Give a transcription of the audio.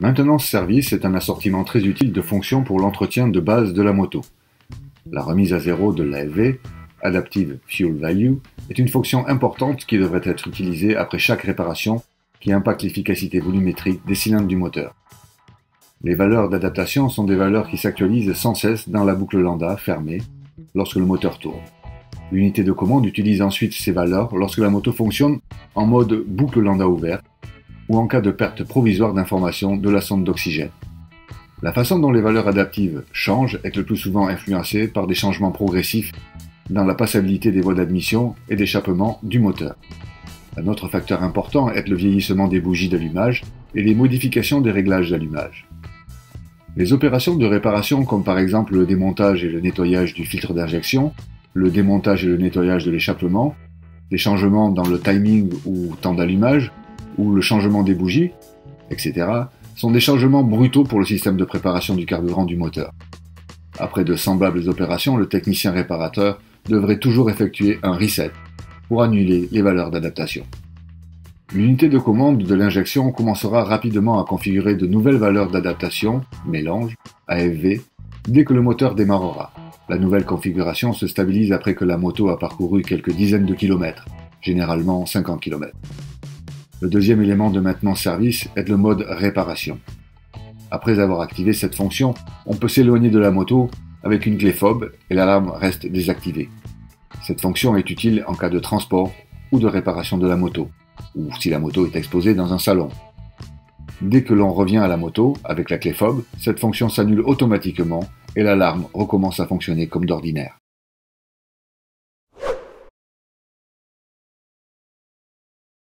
Maintenance service est un assortiment très utile de fonctions pour l'entretien de base de la moto. La remise à zéro de l'AFV, Adaptive Fuel Value, est une fonction importante qui devrait être utilisée après chaque réparation qui impacte l'efficacité volumétrique des cylindres du moteur. Les valeurs d'adaptation sont des valeurs qui s'actualisent sans cesse dans la boucle lambda fermée lorsque le moteur tourne. L'unité de commande utilise ensuite ces valeurs lorsque la moto fonctionne en mode boucle lambda ouverte ou en cas de perte provisoire d'informations de la sonde d'oxygène. La façon dont les valeurs adaptives changent est le plus souvent influencée par des changements progressifs dans la passabilité des voies d'admission et d'échappement du moteur. Un autre facteur important est le vieillissement des bougies d'allumage et les modifications des réglages d'allumage. Les opérations de réparation comme par exemple le démontage et le nettoyage du filtre d'injection, le démontage et le nettoyage de l'échappement, des changements dans le timing ou temps d'allumage, ou le changement des bougies, etc., sont des changements brutaux pour le système de préparation du carburant du moteur. Après de semblables opérations, le technicien réparateur devrait toujours effectuer un reset pour annuler les valeurs d'adaptation. L'unité de commande de l'injection commencera rapidement à configurer de nouvelles valeurs d'adaptation, mélange, AFV, dès que le moteur démarrera. La nouvelle configuration se stabilise après que la moto a parcouru quelques dizaines de kilomètres, généralement 50 km. Le deuxième élément de maintenance service est le mode réparation. Après avoir activé cette fonction, on peut s'éloigner de la moto avec une clé fob et l'alarme reste désactivée. Cette fonction est utile en cas de transport ou de réparation de la moto, ou si la moto est exposée dans un salon. Dès que l'on revient à la moto avec la clé fob, cette fonction s'annule automatiquement et l'alarme recommence à fonctionner comme d'ordinaire.